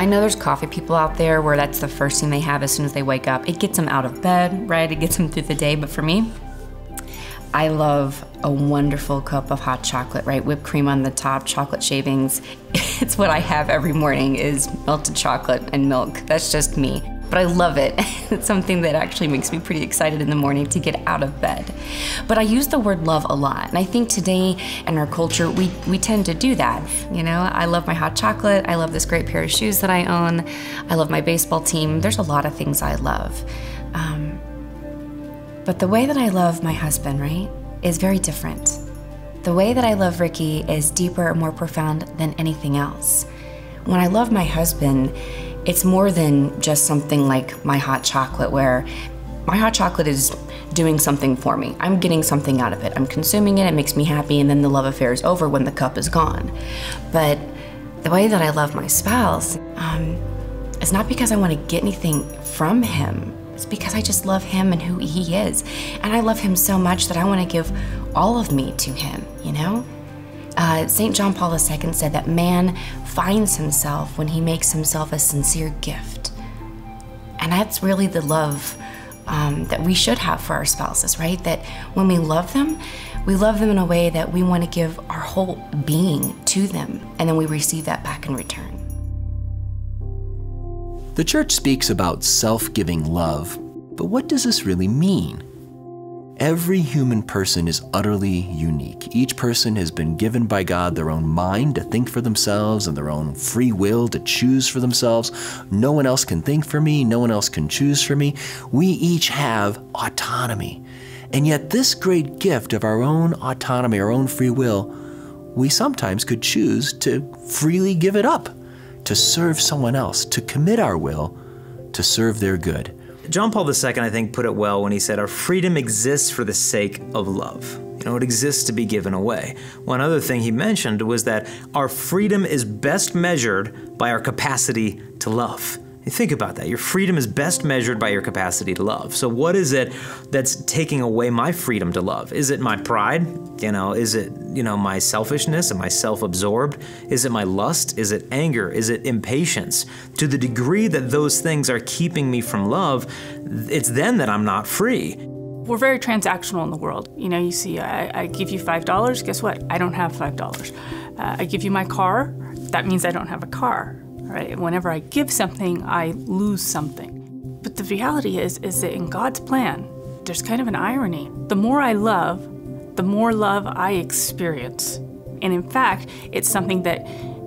I know there's coffee people out there where that's the first thing they have as soon as they wake up. It gets them out of bed, right? It gets them through the day. But for me, I love a wonderful cup of hot chocolate, right? Whipped cream on the top, chocolate shavings. It's what I have every morning is melted chocolate and milk. That's just me. But I love it. It's something that actually makes me pretty excited in the morning to get out of bed. But I use the word love a lot. And I think today in our culture, we tend to do that. You know, I love my hot chocolate. I love this great pair of shoes that I own. I love my baseball team. There's a lot of things I love. But the way that I love my husband, right, is very different. The way that I love Ricky is deeper and more profound than anything else. When I love my husband, it's more than just something like my hot chocolate, where my hot chocolate is doing something for me. I'm getting something out of it. I'm consuming it, it makes me happy, and then the love affair is over when the cup is gone. But the way that I love my spouse is not because I want to get anything from him. It's because I just love him and who he is. And I love him so much that I want to give all of me to him, you know? St. John Paul II said that man finds himself when he makes himself a sincere gift. And that's really the love that we should have for our spouses, right? That when we love them in a way that we want to give our whole being to them, and then we receive that back in return. The church speaks about self-giving love, but what does this really mean? Every human person is utterly unique. Each person has been given by God their own mind to think for themselves and their own free will to choose for themselves. No one else can think for me. No one else can choose for me. We each have autonomy. And yet this great gift of our own autonomy, our own free will, we sometimes could choose to freely give it up, to serve someone else, to commit our will to serve their good. John Paul II, I think, put it well when he said, our freedom exists for the sake of love. You know, it exists to be given away. One other thing he mentioned was that our freedom is best measured by our capacity to love. You think about that. Your freedom is best measured by your capacity to love. So what is it that's taking away my freedom to love? Is it my pride? You know, is it, my selfishness? Am I self-absorbed? Is it my lust? Is it anger? Is it impatience? To the degree that those things are keeping me from love, it's then that I'm not free. We're very transactional in the world. You know, you see, I give you $5, guess what? I don't have $5. I give you my car, that means I don't have a car. Right? Whenever I give something, I lose something. But the reality is that in God's plan, there's kind of an irony. The more I love, the more love I experience. And in fact, it's something that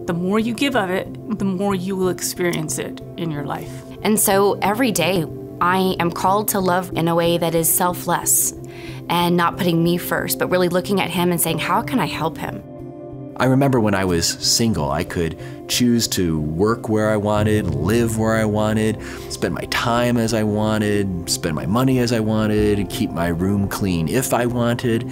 the more you give of it, the more you will experience it in your life. And so every day, I am called to love in a way that is selfless and not putting me first, but really looking at him and saying, how can I help him? I remember when I was single, I could choose to work where I wanted, live where I wanted, spend my time as I wanted, spend my money as I wanted, and keep my room clean if I wanted.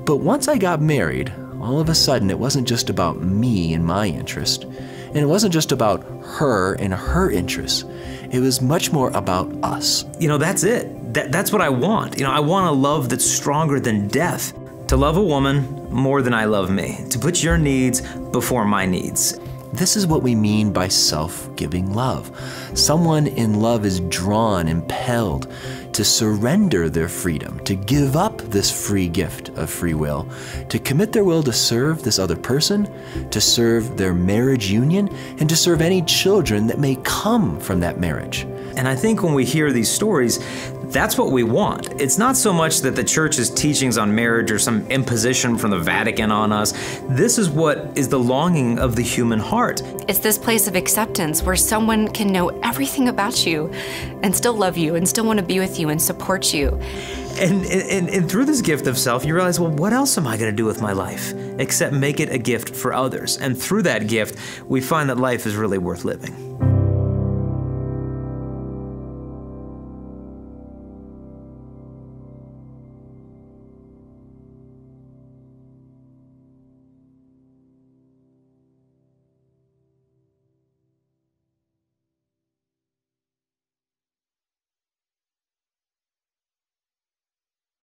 But once I got married, all of a sudden it wasn't just about me and my interest, and it wasn't just about her and her interests. It was much more about us. That's it. That's what I want. I want a love that's stronger than death. To love a woman more than I love me. To put your needs before my needs. This is what we mean by self-giving love. Someone in love is drawn, impelled to surrender their freedom, to give up this free gift of free will, to commit their will to serve this other person, to serve their marriage union, and to serve any children that may come from that marriage. And I think when we hear these stories, that's what we want. It's not so much that the church's teachings on marriage are some imposition from the Vatican on us. This is what is the longing of the human heart. It's this place of acceptance where someone can know everything about you and still love you and still want to be with you and support you. And through this gift of self, you realize, well, what else am I going to do with my life except make it a gift for others? And through that gift, we find that life is really worth living.